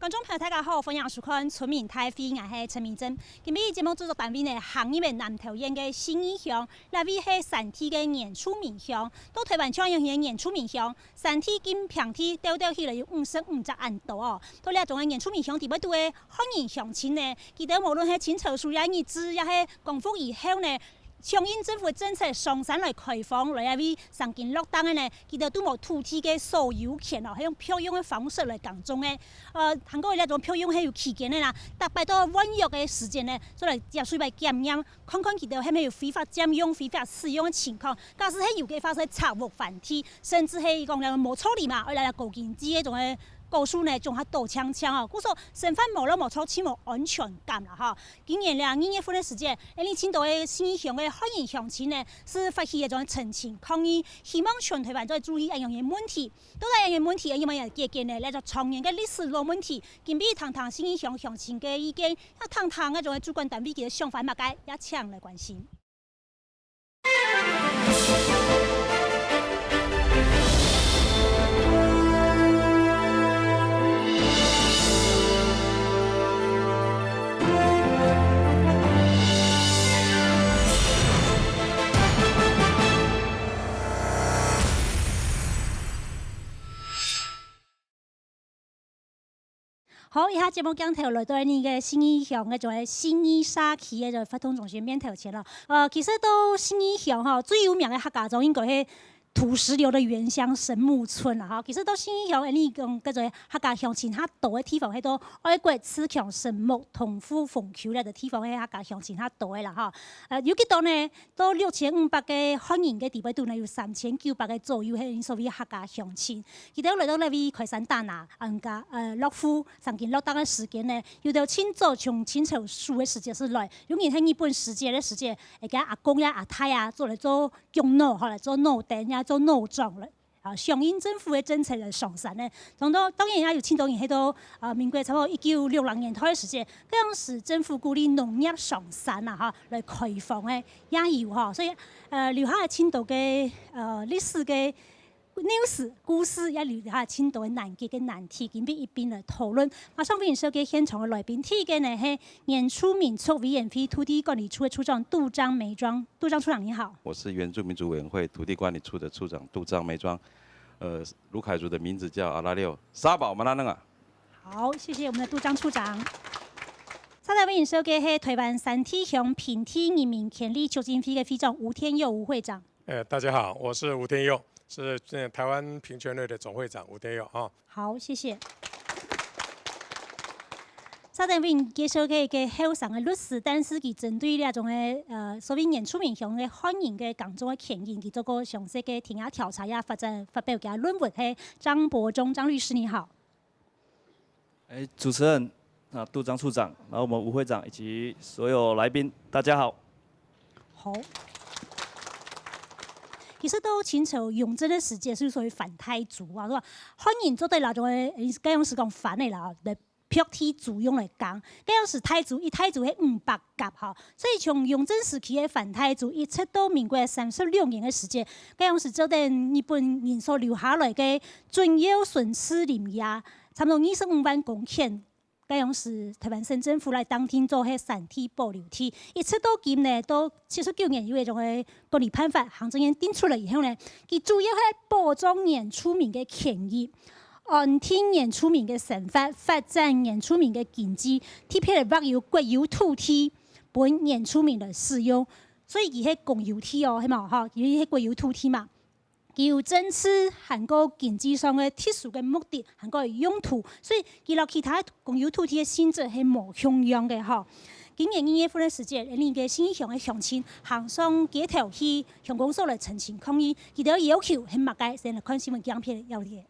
观众朋友大家好，欢迎收看《村民太飞》，我是陈明珍。今日节目制作单位呢，行业的南投县的新义乡，那位是山体的原住民乡，到台湾创用的原住民乡，山体跟平体调起来有55万多哦。到了种的原住民乡，伫要对欢迎乡亲呢，记得无论是清朝书也日治，也是光复以后呢。响应政府的政策，上山来开放，来为上经落单的呢，记得都无土地的所有权哦，係用票用的方式来讲中的。韩国那种票用係有期限的啦，大概到1月的时间呢，再来接水来检验，看看记得係咪有非法占用、非法使用的情况。假使係有嘅发生查获犯体，甚至係讲了无处理嘛，而来高经济嗰种嘅。告诉呢，仲係倒枪哦，故說身份冇了冇錯，起冇安全感啦哈。今年2月份的時間，你青島的新義鄉的歡迎鄉親呢，是發起一種陳情抗議，希望全台灣在注意一樣嘅問題。到底一樣問題，因為結構呢，嚟就長年嘅歷史老問題，今比堂堂新義鄉鄉親嘅意見，一堂堂嘅種嘅主管單位嘅想法，物解也搶來關心。好，以下節目鏡頭來到呢個新義鄉嘅種新義社區嘅就發通中心面頭前啦。其實到新義鄉哈最有名嘅客家莊應該係土石流的原鄉神木村啦哈。其實到新義鄉呢種叫做客家鄉親較多嘅地方，係到愛國自強神木同富鳳橋咧嘅地方，係客家鄉親較多嘅啦哈。有幾多呢？到6500個歡迎嘅地位度呢，有3900個左右係所謂客家鄉親。佢哋來到那邊開山打拿，樂富上見落單嘅時間呢，有到清早從清朝書嘅時間是來，有人喺日本時節嘅時間，而家阿公呀、阿太呀，做嚟做用腦，後來做腦燈呀、做腦裝嘞。響應政府嘅政策嚟上山呢，當然也有青島人喺度民國差不多1960年代嘅時間，嗰陣時政府鼓勵農業上山啊哈，嚟開放嘅也有哈，所以留下係青島嘅歷史嘅。news 故事也留下青島嘅難解嘅難題，今日一邊來討論。馬上歡迎收嘅現場嘅來賓，第一個呢係原住民族委員會土地管理處嘅處長杜張梅莊。杜張處長你好。我是原住民族委員會土地管理處的處長杜張梅莊。魯凱族的名字叫阿拉六沙寶馬拉嫩啊。好，謝謝我們的杜張處長。稍後歡迎收嘅係台灣山體鄉平體人民權利促進會嘅會長吳天佑吳會長。大家好，我是吳天佑。是台灣平權會的總會長吳天佑啊。好，謝謝。稍等為介紹嘅個後生嘅律師，但是佢針對呢種嘅所謂原住民鄉嘅歡迎嘅工作嘅權益，佢做過詳細嘅田野調查呀，發表嘅論文係張博忠張律師你好。主持人杜張處長，然後我們吳會長以及所有來賓，大家好。好。其實到清朝雍正嘅時節，是屬於反太族啊，歡迎做對那種嘅，嗰樣是講反嘅啦，嚟辟體族用嚟講，嗰樣是太族，一太族係500甲哈，所以從雍正時期嘅反太族，一直到民國36年嘅時節，嗰樣是做對日本人所留下來嘅重要巡視林野，差唔多25萬公頃。嗰樣是台灣省政府來當天做係山體保留地，一直到今呢，到79年有一種嘅管理辦法，行政院定出來以後呢，佢主要係保障原住民嘅權益，安定原住民嘅生活，發展原住民嘅經濟，特別係劃有國有土地俾原住民來使用，所以佢係公有地哦，係嘛嚇，佢係國有土地嘛。有政治韓國經濟上嘅特殊嘅目的，韓國嘅用途，所以佢落其他公有土地嘅性質係冇相樣嘅嗬。今年2月份嘅時節，呢個新義鄉嘅鄉親行上街頭去鄉公所嚟陳情抗議，佢哋要求係乜嘅？先嚟看新聞鏡片要嘅。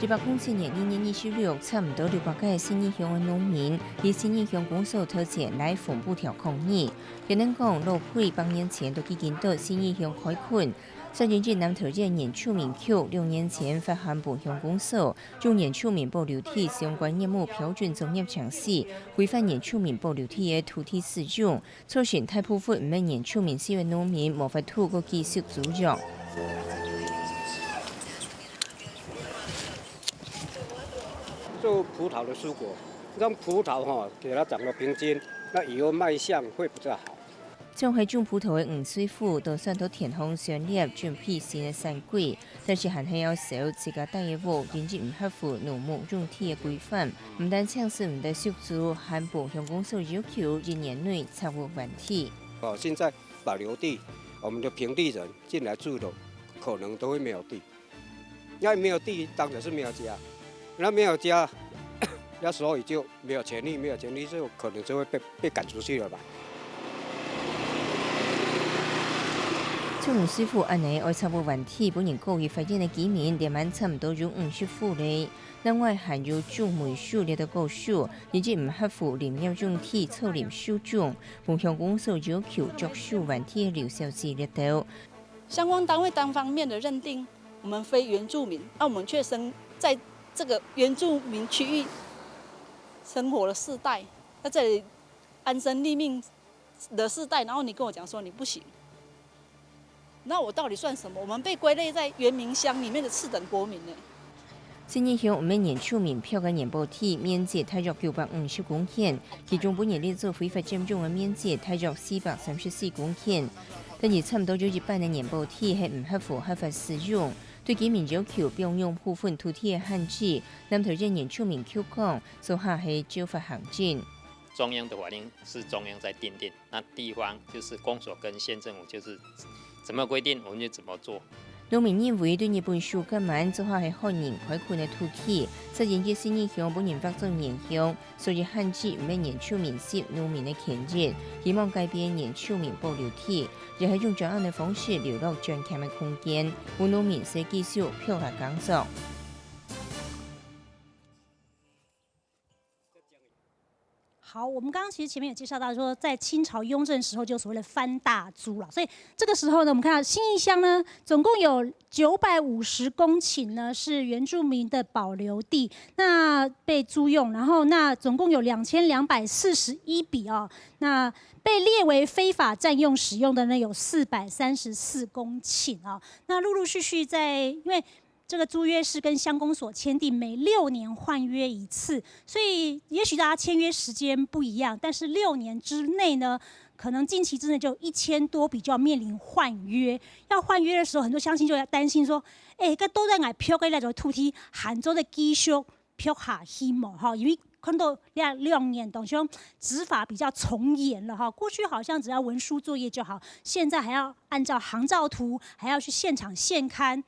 607年2月26，差唔多600個新義鄉嘅農民喺新義鄉公所頭前來縫布條抗議。有人講6歲8年前都已經到新義鄉開墾，上進至南投縣原住民局6年前發函部鄉公所，將原住民保留地相關業務標準作業詳細，規範原住民保留地嘅土地使用，促成大部分唔係原住民使用農民無法透過繼續租用。做葡萄的蔬果，让葡萄给它长得平均，那以后卖相会比较好。种喺种葡萄嘅黄水富都算到田方上列准备新嘅产季，但是还系要受自家带嘅屋，甚至唔合乎农牧用地嘅规范，唔但抢市唔得涉足，还部向公所要求1年内拆屋完体。现在保留地，我们的平地人进来住的，可能都会没有地。因为没有地，当然是没有家。那没有家，那时候也就没有权利，没有权利就可能就会被赶出去了吧。种黄水富安尼爱拆屋完体，本年9月发展嘅居民连晚差唔多有50户咧。另外还有种梅树列到高树，以及唔合乎林业用地草林树种，本向公所要求作树完体嘅留销字列到。相关单位单方面的认定我们非原住民，我们却生在这个原住民区域生活了4代，在这里安身立命的4代，然后你跟我讲说你不行。那我到底算什么？我们被归类在原民乡里面的次等国民呢。新义乡每年出面票嘅年报体面积大約950公頃，其中本年列做非法佔用嘅面積大約434公頃，但而差唔多有一半嘅年報體係唔合乎合法使用。對居民要求並用部分土地嘅限制，南投這年出面口講，所下係照法行政。中央的法令是中央在订定，那地方就是公所跟县政府就是怎么规定我们就怎么做。農民認為對日本樹根蠻做下係漢人開墾嘅土地，實現嘅新義鄉本年發展影響，所以限制唔係年處民涉農民嘅權益，希望改變年處民保留地，亦係用專案嘅方式留落專項嘅空間，讓農民可繼續漂下工作。好，我们刚刚其实前面有介绍到说，在清朝雍正时候就所谓的番大租了，所以这个时候呢，我们看到新义乡呢，总共有950公顷呢是原住民的保留地，那被租用，然后那总共有2241笔哦，那被列为非法占用使用的呢有434公顷啊，那陆陆续续因为这个租约是跟乡公所签订，每6年换约一次，所以也许大家签约时间不一样，但是6年之内呢，可能近期之内就有1000多笔就要面临换约。要换约的时候，很多乡亲就要担心说，个都在挨票嘅那种土地，杭州的继续票下去嘛，哈，因为看到2年当中执法比较从严了哈，过去好像只要文书作业就好，现在还要按照航照图，还要去现场现勘。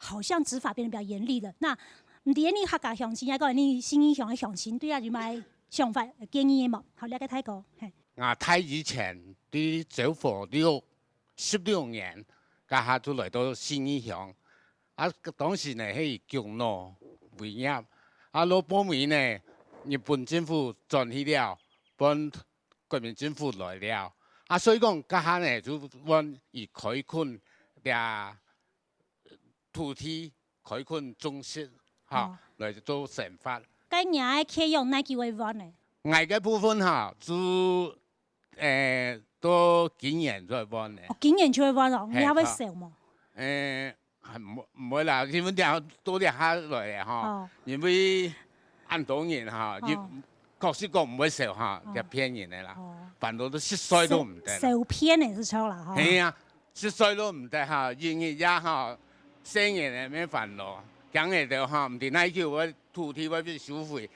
好像执法变得比较严厉了。那唔知你客家乡亲，还有你新义乡的乡亲，对啊有咩想法建議嘅冇？好，你嘅睇過。睇以前啲走貨都要16年，家下都嚟到新義鄉。當時呢係強羅維業，老半年呢日本政府轉去了，本國民政府來了。所以講家下呢就揾以開墾嘅土地開墾中心來做成法。該年嘅契用哪幾位揾呢？外嘅部分就都幾年再揾嘅。幾年就會揾咯，你有會少冇？唔會啦，基本上多啲下來因為按當年確實講唔會少就騙人嘅啦，煩到都10歲都唔得。少騙你是錯啦係啊，10歲都唔得營業也生意咩煩惱，梗係就唔掂拉叫我土地我俾收費，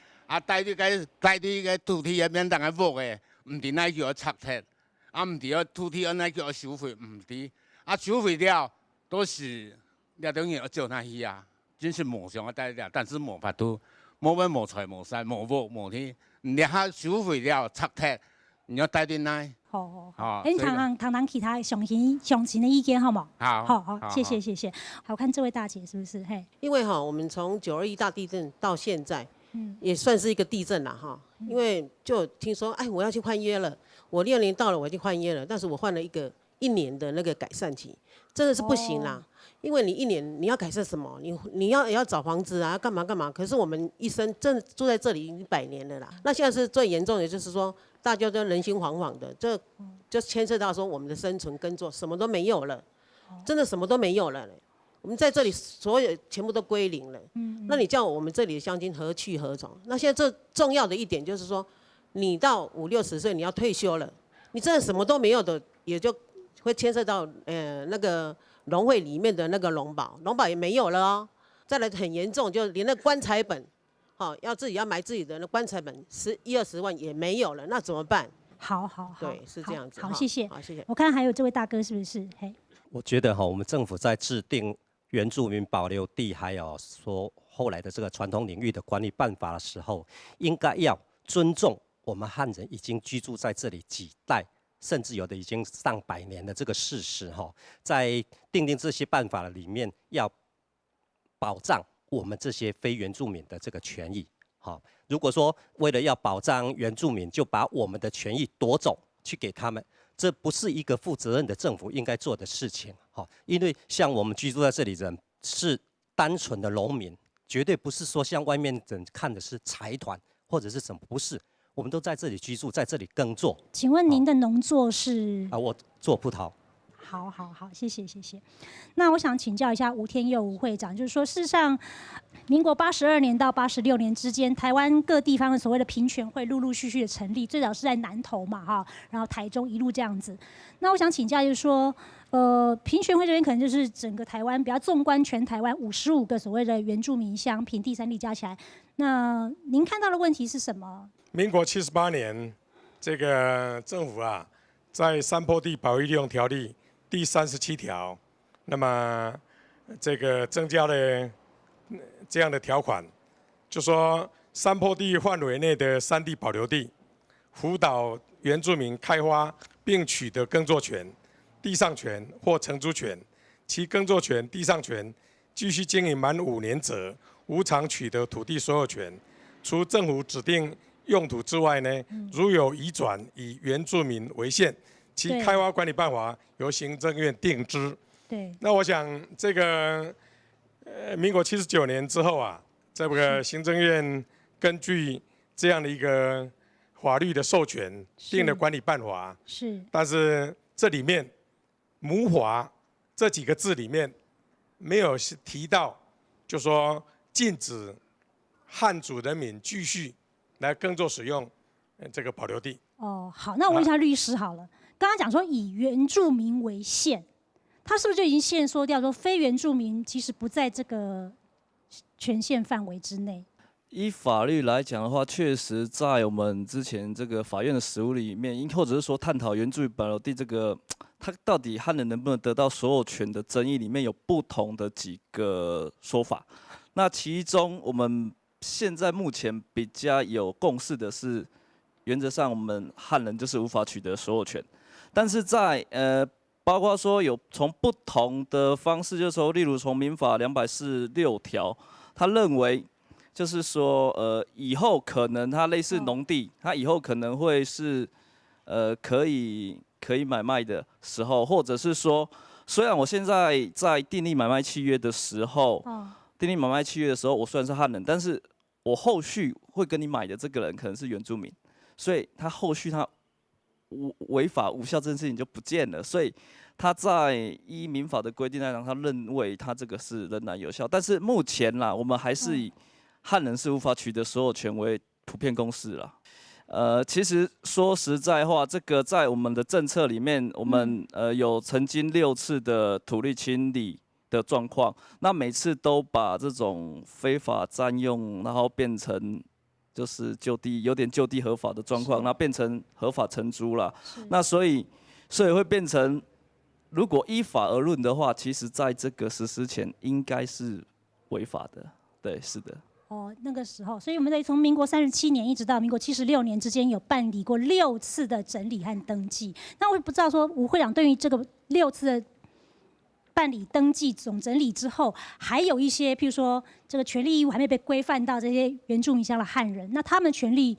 帶啲嘅土地入面等佢屋嘅，唔掂拉叫我拆鐵，唔掂我土地拉叫我收費，唔掂，收費了都是那等於我叫他去真是夢想我帶了，但是冇法度，冇乜冇財冇勢冇屋冇天，你下收費了拆鐵，你要帶啲拉。好，你談其他鄉親的意見好冇？好，謝謝。好，看這位大姐是不是？嘿，因為我們從921大地震到現在，也算是一個地震啦哈。因為就聽說，我要去換約了，我6年到了，我已經換約了，但是我換了一年的那個改善期，真的是不行啦。因為你1年你要改善什麼？你要找房子啊，幹嘛？可是我們一生真的住在這裡已經100年了啦。那現在是最嚴重的，就是說大家都人心惶惶的，這就牽涉到說我們的生存耕作什麼都沒有了，真的什麼都沒有了。我们在这里所有全部都归零了。那你叫我们这里的乡亲何去何从？那现在最重要的一点就是说，你到50、60岁你要退休了，你真的什么都没有的，也就会牵涉到那个农会里面的那个农保也没有了哦。再来很严重，就连那棺材本，要自己要埋自己的那棺材本，10、20万也没有了，那怎么办？好，对，是这样子。好，谢谢。好，谢谢。我看还有这位大哥是不是？嘿，我觉得我们政府在制定原住民保留地，还有说后来的这个传统领域的管理办法的时候，应该要尊重我们汉人已经居住在这里几代，甚至有的已经上100年的这个事实在订定这些办法的里面，要保障我们这些非原住民的这个权益。如果说为了要保障原住民，就把我们的权益夺走去给他们，这不是一个负责任的政府应该做的事情。因为像我们居住在这里人是单纯的农民，绝对不是说像外面人看的是财团或者是什么，不是。我们都在这里居住，在这里耕作。请问您的农作是？我做葡萄。好，谢谢。那我想请教一下吴天佑吴会长，就是说，事实上，民国82年到86年之间，台湾各地方的所谓的平权会陆陆续续的成立，最早是在南投嘛，然后台中一路这样子。那我想请教，就是说，平权会这边可能就是整个台湾比较纵观全台湾55个所谓的原住民乡、平地、山地加起来，那您看到的问题是什么？民国78年，这个政府在山坡地保育利用条例第37条，那么这个增加了这样的条款，就说山坡地范围内的山地保留地，辅导原住民开发并取得耕作权、地上权或承租权，其耕作权、地上权继续经营满5年者，无偿取得土地所有权。除政府指定用途之外呢，如有移转以原住民为限，其开发管理办法由行政院定之。对。那我想这个民国79年之后这个行政院根据这样的一个法律的授权，定了管理办法。是。但是这里面“母法”这几个字里面没有提到，就说禁止汉族人民继续来耕作使用这个保留地。好，那我问一下律师好了。刚刚讲说以原住民为限，他是不是就已经限缩掉说非原住民其实不在这个权限范围之内？依法律来讲的话，确实在我们之前这个法院的实务里面，或者是说探讨原住民保留地这个，它到底汉人能不能得到所有权的争议里面有不同的几个说法。那其中我们现在目前比较有共识的是，原则上我们汉人就是无法取得所有权，但是在包括说有从不同的方式，就是说，例如从民法246条，他认为就是说以后可能它类似农地，它以后可能会是可以买卖的时候，或者是说，虽然我现在在订立买卖契约的时候，订立买卖契约的时候，我虽然是汉人，但是我后续会跟你买的这个人可能是原住民，所以他后续他违法无效这件事情就不见了，所以他在依民法的规定来讲，他认为他这个是仍然有效。但是目前啦，我们还是以汉人是无法取得所有权为普遍共识啦。其实说实在话，这个在我们的政策里面，我们有曾经6次的土地清理的状况，那每次都把这种非法占用，然后变成就是就地有点就地合法的状况，那变成合法承租了。那所以会变成，如果依法而论的话，其实在这个实施前应该是违法的。对，是的。那个时候，所以我们得从民国37年一直到民国76年之间，有办理过6次的整理和登记。那我也不知道说吴会长对于这个6次的办理登记总整理之后，还有一些譬如说这个权利义务还没被规范到这些原住民乡的汉人，那他们权利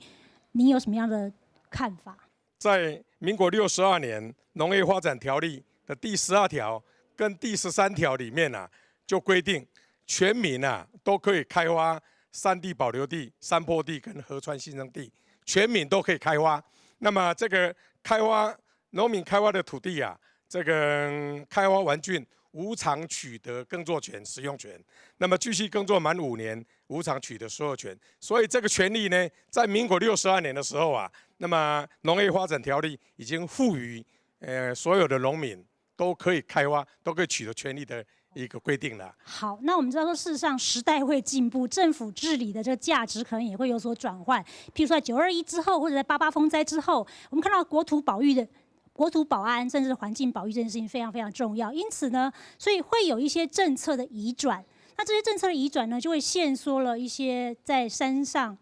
您有什么样的看法？在民国62年农业发展条例的第12条跟第13条里面就规定全民都可以开发山地保留地、山坡地跟河川新生地，全民都可以开发。那么这个农民开发的土地这个开发完竣无偿取得耕作权、使用权，那么继续耕作满5年，无偿取得所有权。所以这个权利呢，在民国62年的时候啊，那么农业发展条例已经赋予所有的农民都可以开发、都可以取得权利的一个规定了。好，那我们知道说，事实上时代会进步，政府治理的这个价值可能也会有所转换。譬如说在921之后，或者在88风灾之后，我们看到国土保安，甚至环境保育这件事情非常非常重要。因此呢，所以会有一些政策的移转。那这些政策的移转呢，就会限缩了一些在山上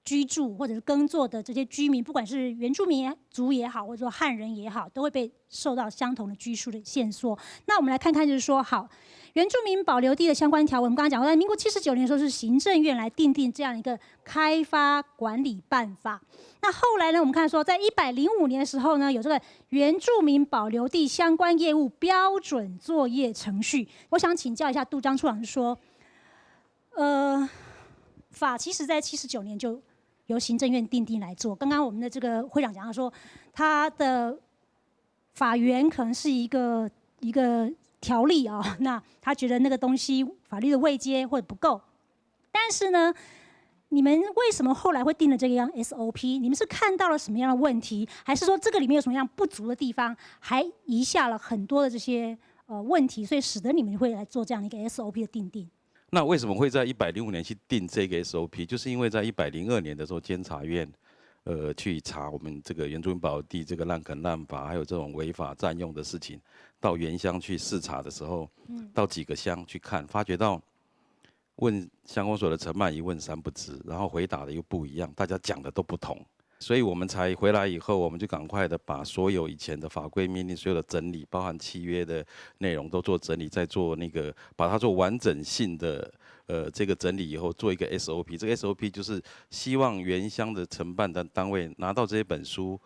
居住或者是耕作的这些居民，不管是原住民族也好，或者说汉人也好，都会被受到相同的居住的限缩。那我们来看看，就是说，好，原住民保留地的相关条文，我们刚刚讲过，在民国79年的时候是行政院来订定这样一个开发管理办法。那后来呢，我们看说，在105年的时候呢，有这个原住民保留地相关业务标准作业程序。我想请教一下杜张处长，说，法其实在79年就由行政院订定来做。刚刚我们的这个会长讲到说，他的法源可能是一个条例啊，那他觉得那个东西法律的位阶或者不够。但是呢，你们为什么后来会定了这个样 SOP？ 你们是看到了什么样的问题，还是说这个里面有什么样不足的地方，还遗下了很多的这些问题，所以使得你们会来做这样的一个 SOP 的订定？那为什么会在105年去定这个 SOP？ 就是因为在102年的时候，监察院去查我们这个原住民保留地这个滥垦滥伐，还有这种违法占用的事情，到原乡去视察的时候，到几个乡去看，发觉到问乡公所的承办一问三不知，然后回答的又不一样，大家讲的都不同。所以我们才回来以后，我们就赶快的把所有以前的法规命令所有的整理，包含契约的内容都做整理，再做那个把它做完整性的这个整理以后，做一个 SOP。这个 SOP 就是希望原乡的承办的单位拿到这本书，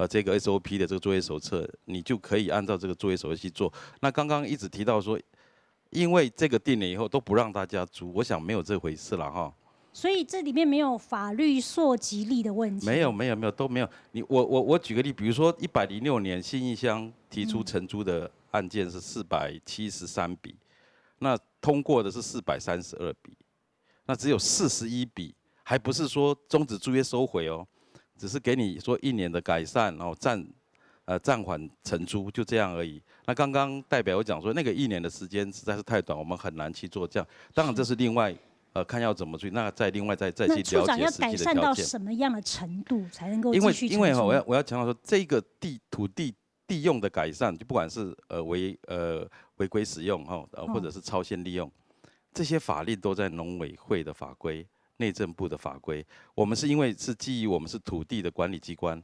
这个 SOP 的这个作业手册，你就可以按照这个作业手册去做。那刚刚一直提到说，因为这个定了以后都不让大家租，我想没有这回事了哈。所以这里面没有法律溯及力的问题。没有都没有。我举个例，比如说106年信义乡提出承租的案件是473笔，那通过的是432笔，那只有41笔，还不是说终止租约收回哦，只是给你说1年的改善，然后暂缓承租，就这样而已。那刚刚代表我讲说，那个1年的时间实在是太短，我们很难去做这样。当然这是另外。看要怎么去，那再另外再去了解实际的条件。那处长要改善到什么样的程度才能够继续承租？因为我要强调说，这个土地用的改善，就不管是违规使用或者是超限利用，这些法令都在农委会的法规、内政部的法规。我们是因为是基于我们是土地的管理机关，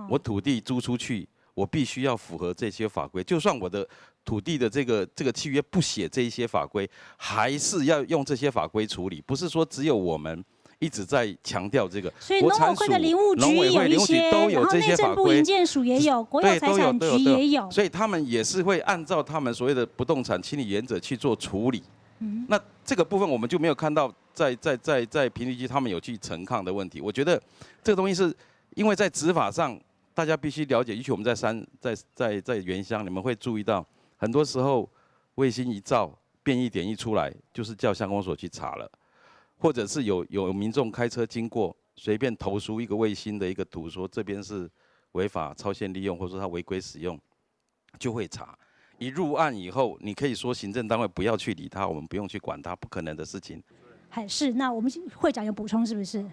我土地租出去，我必须要符合这些法规，就算我的土地的这个契约不写这一些法规，还是要用这些法规处理，不是说只有我们一直在强调这个。所以农委会的林务局有一些，然后内政部营建署也有，国有财产局也有，所以他们也是会按照他们所谓的不动产清理原则去做处理。那这个部分我们就没有看到在评议区他们有去陈抗的问题。我觉得这个东西是因为在执法上。大家必须了解，尤其我们在原乡，你们会注意到，很多时候卫星一照，变异点一出来，就是叫乡公所去查了，或者是有民众开车经过，随便投诉一个卫星的一个图，说这边是违法超限利用，或者说他违规使用，就会查。一入案以后，你可以说行政单位不要去理他，我们不用去管他，不可能的事情。还是那我们会长有补充是不是？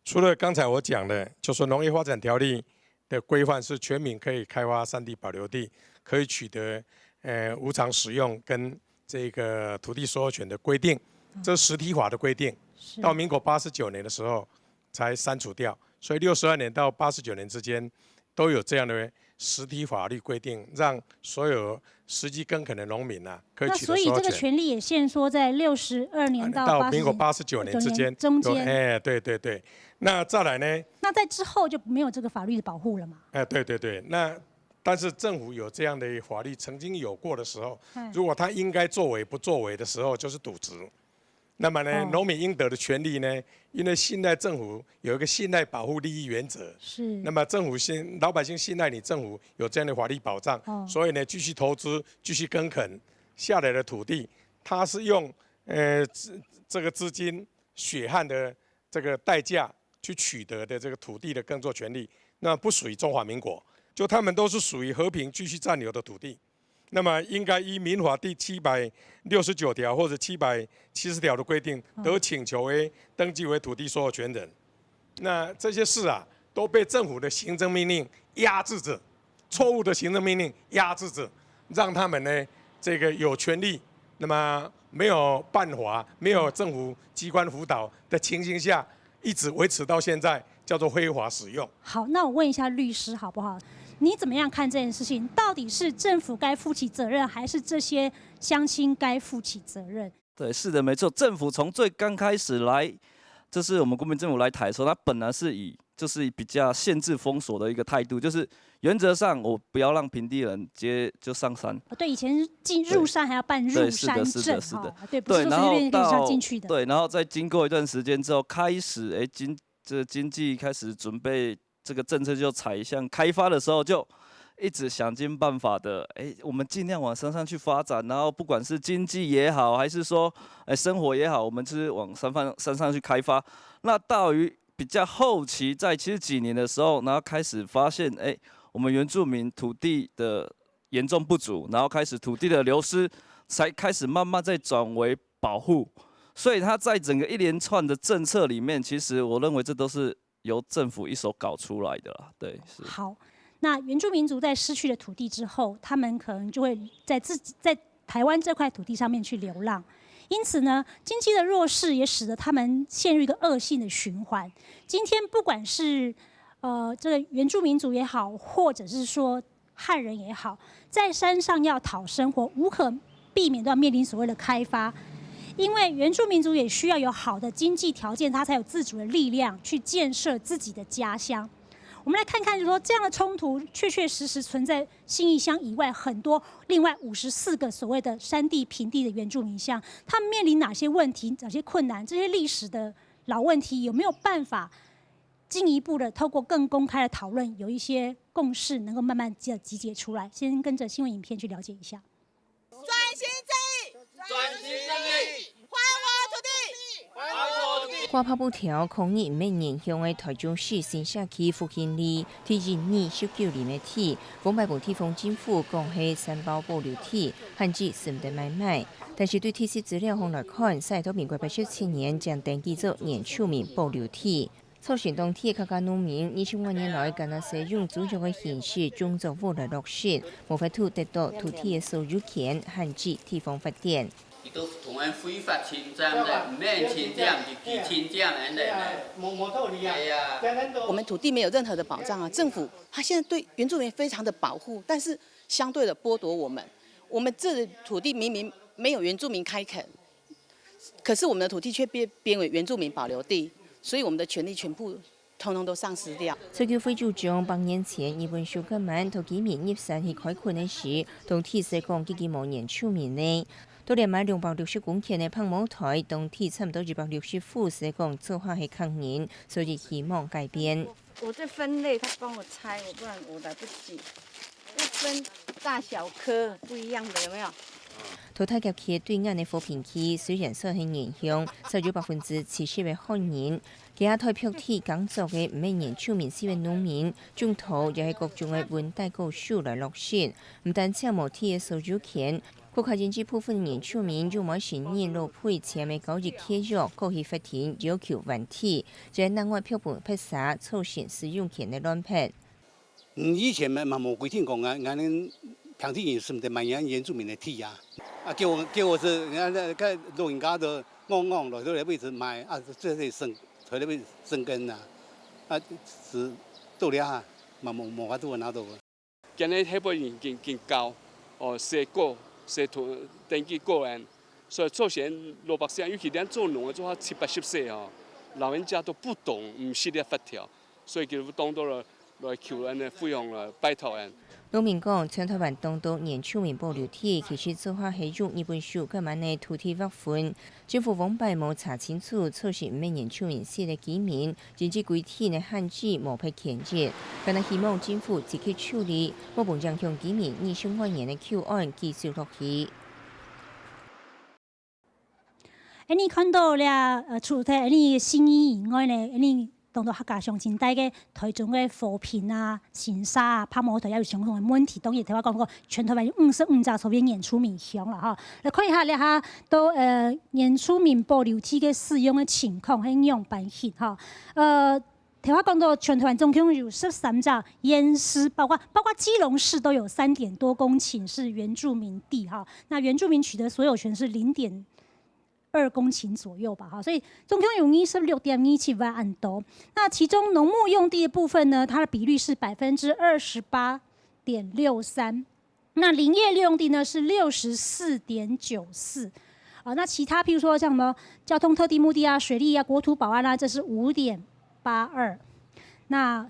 除了刚才我讲的，就是农业发展条例的规范是全民可以开发山地保留地，可以取得无偿使用跟这个土地所有权的规定，这是实体法的规定。到民国89年的时候才删除掉，所以62年到89年之间都有这样的实体法律规定，让所有实际耕垦的农民可以取得所有权。那所以这个权利也限缩在62年到民国89年之间中间。对。那再来呢？那在之后就没有这个法律的保护了嘛？对。那但是政府有这样的法律曾经有过的时候，如果他应该作为不作为的时候，就是渎职。那么呢，农民应得的权利呢，因为信赖政府有一个信赖保护利益原则，是。那么老百姓信赖你政府有这样的法律保障，所以呢，继续投资，继续耕垦，下来的土地，它是用这个资金血汗的这个代价去取得的这个土地的耕作权利，那不属于中华民国，就他们都是属于和平继续占有的土地。那么应该依民法第769条或者770条的规定，得请求为登记为土地所有权人。那这些事啊，都被政府的行政命令压制着，错误的行政命令压制着，让他们呢这个有权利，那么没有办法，没有政府机关辅导的情形下，一直维持到现在，叫做非法使用。好，那我问一下律师好不好？你怎么样看这件事情？到底是政府该负起责任，还是这些乡亲该负起责任？对，是的，没错。政府从最刚开始来，就是我们国民政府来台的时候，它本来是就是比较限制封锁的一个态度，就是原则上我不要让平地人直接就上山。对，以前入山还要办入山证，对，不是说随便可以上进去的。对，然后再经过一段时间之后，开始这经济开始准备。这个政策就采向开发的时候，就一直想尽办法的，我们尽量往山上去发展，然后不管是经济也好，还是说，生活也好，我们就是往山上去开发。那到于比较后期，在其实几年的时候，然后开始发现，我们原住民土地的严重不足，然后开始土地的流失，才开始慢慢再转为保护。所以它在整个一连串的政策里面，其实我认为这都是由政府一手搞出来的啦，对，是。好，那原住民族在失去了土地之后，他们可能就会在台湾这块土地上面去流浪，因此呢，经济的弱势也使得他们陷入一个恶性的循环。今天不管是这个原住民族也好，或者是说汉人也好，在山上要讨生活，无可避免都要面临所谓的开发。因为原住民族也需要有好的经济条件，他才有自主的力量去建设自己的家乡。我们来看看，就是说这样的冲突确确实实存在信义乡以外很多另外54个所谓的山地平地的原住民乡，他们面临哪些问题、哪些困难？这些历史的老问题有没有办法进一步的透过更公开的讨论，有一些共识能够慢慢集结出来？先跟着新闻影片去了解一下。转型正义，转型正义，还我土地，还我土地。挂拍布条抗议每年向的台中市新社区复兴里第219年的天，公办部地方政府讲是三包保留地，限制私人买卖。但是对地势资料上来看，赛到民国87年将登记做原住民保留地。促成当地客家农民20多年来，敢若使用主要的形式种作物来落实，无法得到土地的所有权，限制地方发展。伊都同安非法侵占的，唔免侵占，是侵占人的。没道理啊！我们土地没有任何的保障啊！政府他现在对原住民非常的保护，但是相对的剥夺我们。我们这土地明明没有原住民开垦，可是我们的土地却编为原住民保留地。所以我们的权利全部通通都丧失掉。社区副组长8年前，日本小金门头几年入山去开垦的时，当地社讲自己无原住民呢。都连买260公顷的胖毛台，当地差不多260户社讲做法是抗议，所以希望改变。我这分类，他帮我拆，不然我来不及。要分大小颗不一样的，有没有？桃太甲区对岸的和平区虽然受很影响，受有70%的汉人，其他台北市工作的唔係原住民社會農民，種土也係各種的文代構樹來落實，唔但只無地的所有權，國家政治部分原住民就冇承認落配簽的交易契約，告去法庭要求還地，就另外標本拍殺促成使用權的亂拍。以前嘛冇規定講啊，俺平地人是唔得買原住民的地啊。叫我是个老人家都昂落，都来位置买啊，这里生，在那边生根呐，是到了哈，冇法度拿到。今日迄辈人更高，生果、生土登记个人，所以造成老百姓，尤其咱做农的做70、80岁哦，老人家都不懂，唔识得法条，所以佢当到了来求人的费用了，拜托人。农民讲，全台湾东都原住民保留地，其实做法係用日本數個萬的土地劃分，政府往擺冇查清楚，促使唔係原住民社的居民，甚至規體的限制冇被牽制，但係希望政府積極處理，冇本將向居民20萬元的扣案繼續落去。你看到了除了你新义以外呢，你当到客家上真大嘅台中嘅扶贫啊、新沙啊、拍摩托也有相同嘅问题。当然，頭先講過全台灣有55隻所謂原住民鄉啦，哈。嚟看一下咧嚇，到原住民保留地嘅使用嘅情況係樣板顯哈。頭先講到全台灣總共有13隻原市，包括基隆市都有3點多公頃是原住民地哈。那原住民取得所有權是0.2公頃左右吧，哈，所以总共有26.17万多。那其中农牧用地的部分呢，它的比率是28.63%，那林业利用地呢是64.94%。那其他譬如说像什么交通特地目的啊、水利啊、国土保安啊，这是5.82%。那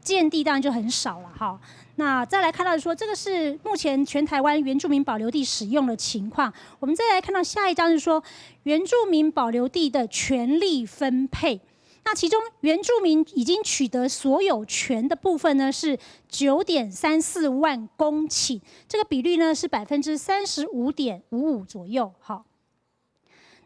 建地当然就很少了哈。那再来看到说，这个是目前全台湾原住民保留地使用的情况。我们再来看到下一张是说，原住民保留地的权利分配。那其中原住民已经取得所有权的部分呢是9.34万公顷，这个比率呢是35.55%左右。好。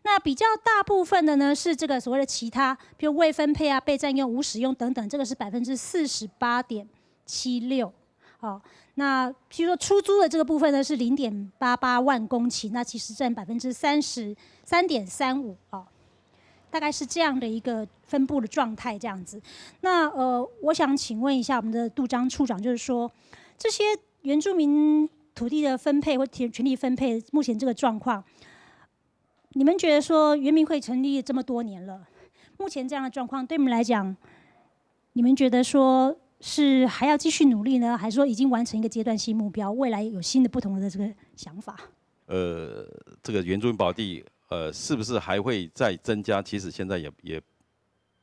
那比较大部分的呢是这个所谓的其他，比如未分配啊、被占用、无使用等等，这个是48.76%。好，那譬如说出租的这个部分呢是0.88万公顷，那其实占33.35%。好，大概是这样的一个分布的状态，这样子。那我想请问一下我们的杜章处长，就是说这些原住民土地的分配或权利分配，目前这个状况。你们觉得说原民会成立这么多年了，目前这样的状况对你们来讲，你们觉得说是还要继续努力呢，还是说已经完成一个阶段性目标，未来有新的不同的这个想法？这个原住民保地，是不是还会再增加？其实现在也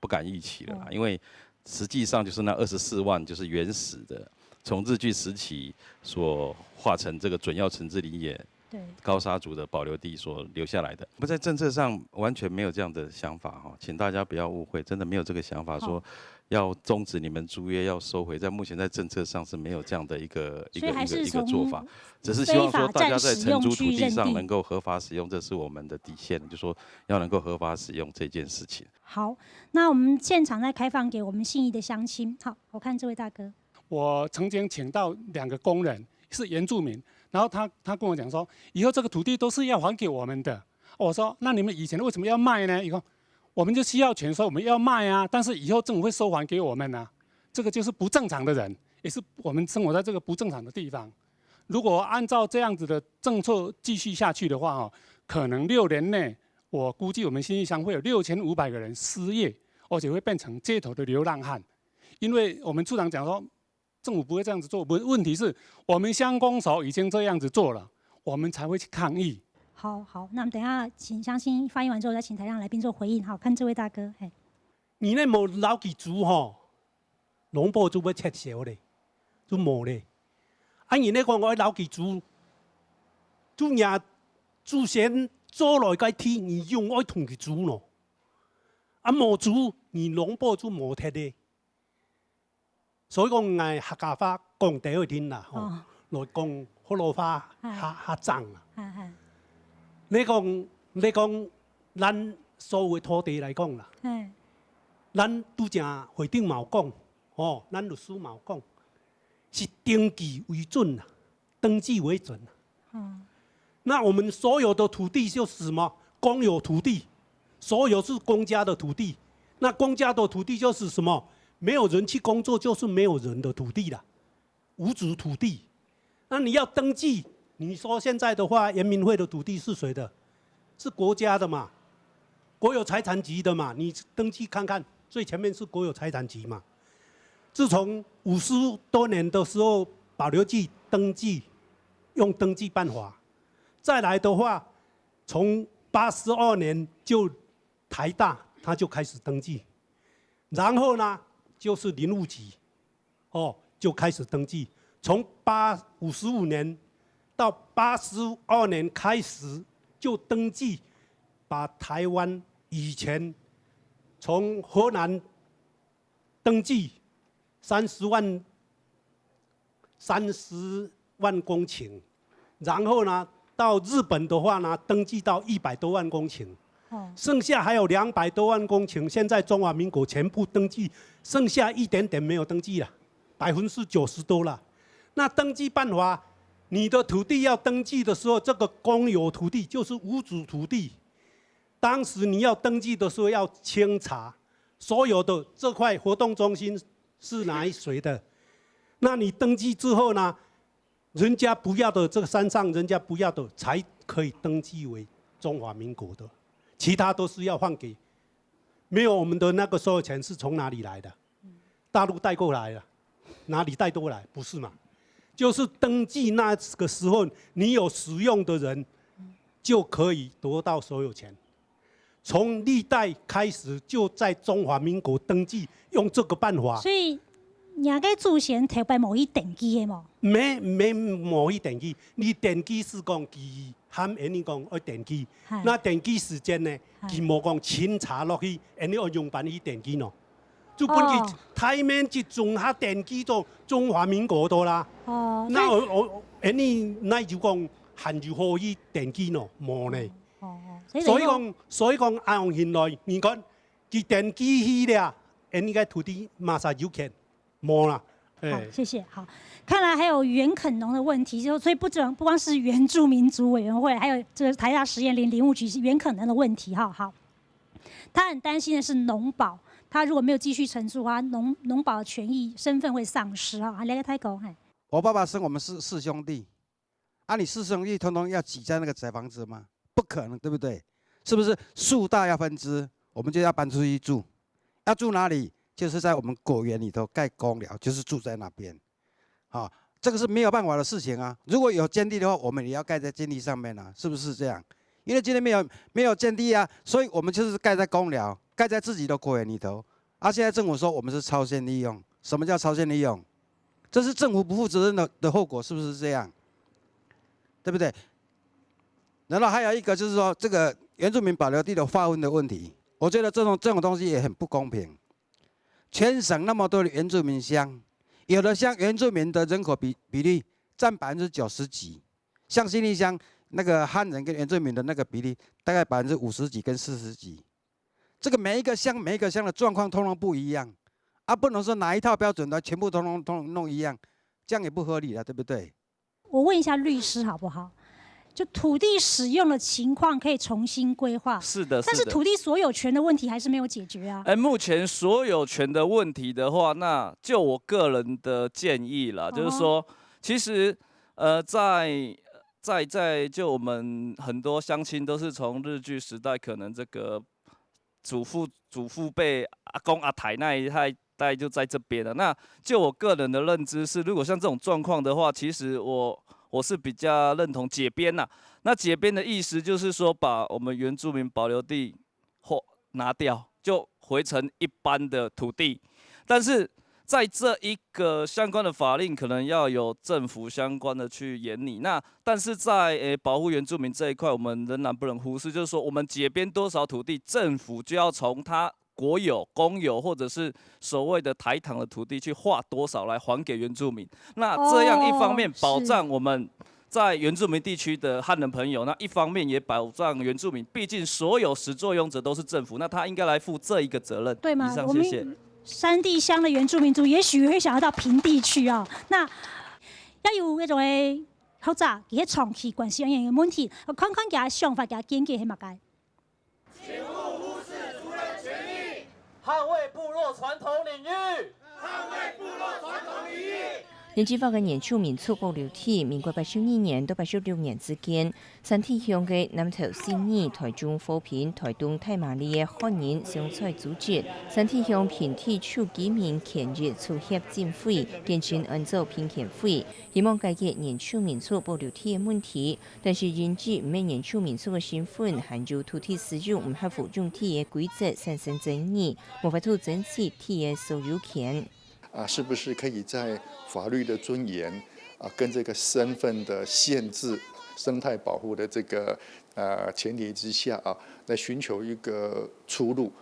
不敢预期了啦，因为实际上就是那24万就是原始的，从日据时期所划成这个准要城之林野。对高沙族的保留地所留下来的，不在政策上完全没有这样的想法哈，请大家不要误会，真的没有这个想法说要终止你们租约要收回，在目前在政策上是没有这样的一个做法，只是希望说大家在承租土地上能够合法使用，这是我们的底线，就说要能够合法使用这件事情。好，那我们现场再开放给我们信义的乡亲。好，我看这位大哥，我曾经请到2个工人是原住民。然后他跟我讲说，以后这个土地都是要还给我们的。我说，那你们以前为什么要卖呢？以后我们就需要钱，说我们要卖啊，但是以后政府会收还给我们啊。这个就是不正常的人，也是我们生活在这个不正常的地方。如果按照这样子的政策继续下去的话，可能6年内，我估计我们信义乡会有6500个人失业，而且会变成街头的流浪汉。因为我们处长讲说，政府不会这样子做，问题是我们乡公所已经这样子做了，我们才会去抗议。好，那我们等一下请乡亲发言完之后，再请台上来宾做回应。好，看这位大哥，你那无老基主农保就要撤销咧，就无咧。你那讲我老基主，就伢祖先做来个天，你用爱同佢主咯。无主，你农保就无撤咧。所以講係客家話講第二天啦，來講福佬話客爭啊。你講，咱所謂土地來講啦，咱拄正會長嘛有講，咱律師嘛有講，是登記為準啦，登記為準。那我們所有的土地就是什麼？公有土地，所有是公家的土地。那公家的土地就是什麼？没有人去工作，就是没有人的土地了，无主土地。那你要登记，你说现在的话，原民会的土地是谁的？是国家的嘛，国有财产局的嘛。你登记看看，最前面是国有财产局嘛。自从50多年的时候，保留地登记用登记办法，再来的话，从82年就台大他就开始登记，然后呢？就是林务局，就开始登记。从55年到82年开始就登记，把台湾以前从河南登记30万公顷，然后呢到日本的话呢，登记到100多万公顷，剩下还有200多万公顷，现在中华民国全部登记，剩下一点点没有登记了，90%多了。那登记办法，你的土地要登记的时候，这个公有土地就是无主土地，当时你要登记的时候要清查所有的这块活动中心是哪一谁的，那你登记之后呢？人家不要的这个山上，人家不要的才可以登记为中华民国的，其他都是要换给。没有我们的那个所有权是从哪里来的？大陆带过来的，哪里带过来？不是嘛？就是登记那个时候，你有使用的人就可以得到所有权。从历代开始就在中华民国登记，用这个办法。所以。人家祖先特别冇去登记的嘛？没冇去登记，你登记是讲佢喊人哋讲要登记，那登记时间呢？佢冇讲清查落去，人哋要用办去登记咯。就本佢台面一种下登记到中华民国度啦。哦，那人哋那就讲限住可以登记咯，冇呢。哦，所以讲按现来，你讲佢登记去了，人哋嘅土地马上有权。摸了，好，谢谢。好，看来还有原垦农的问题，所以不光是原住民族委员会，还有这个台大实验林林务局原垦农的问题。哈，好，他很担心的是农保，他如果没有继续陈述的话，农保的权益身份会丧失啊。来个太狗，我爸爸生我们四兄弟，你4兄弟通通要挤在那个窄房子吗？不可能，对不对？是不是树大要分支，我们就要搬出去住？要住哪里？就是在我们果园里头盖公寮，就是住在那边，这个是没有办法的事情啊。如果有建地的话，我们也要盖在建地上面啊，是不是这样？因为今天没有建地啊，所以我们就是盖在公寮，盖在自己的果园里头。现在政府说我们是超限利用，什么叫超限利用？这是政府不负责任的后果，是不是这样？对不对？然后还有一个就是说，这个原住民保留地的划分的问题，我觉得这种东西也很不公平。全省那么多的原住民乡，有的乡原住民的人口比例占90%几，像新义乡那个汉人跟原住民的那个比例大概50%几跟40%几，这个每一个乡的状况通通不一样，不能说哪一套标准的全部通通弄一样，这样也不合理了，对不对？我问一下律师好不好？就土地使用的情况可以重新规划，是的，但是土地所有权的问题还是没有解决啊。目前所有权的问题的话，那就我个人的建议啦，就是说，其实就我们很多乡亲都是从日据时代，可能这个祖父辈阿公阿台那一代就在这边了。那就我个人的认知是，如果像这种状况的话，其实我是比较认同解编呐。那解编的意思就是说，把我们原住民保留地拿掉，就回成一般的土地。但是在这一个相关的法令，可能要有政府相关的去研拟。那但是在保护原住民这一块，我们仍然不能忽视，就是说我们解编多少土地，政府就要从它国有、公有或者是所谓的台糖的土地去划多少来还给原住民。那这样一方面保障我们在原住民地区的汉人朋友，那一方面也保障原住民。毕竟所有始作俑者都是政府，那他应该来负这一个责任。对吗？以上谢谢。山地乡的原住民族也许会想要到平地去啊。那要有那种好早给长期关系人的问题，看看给他想法，给他建议是乜嘢？请勿忽视族人权益，捍卫部落传统领域，捍卫部落传统领域。原住民原住民族保留地，民国82年到86年之间，山地乡的南投新义、台中富平、台东太麻里的汉人相采组织，山地乡平地处居民权益促协进会，建成按照平权会，希望解决原住民族保留地的问题。但是因之唔免原住民族的身份，含有土地使用唔合乎用地的规则产生争议，无法度争取地的所有权。是不是可以在法律的尊严跟这个身份的限制、生态保护的这个前提之下来寻求一个出路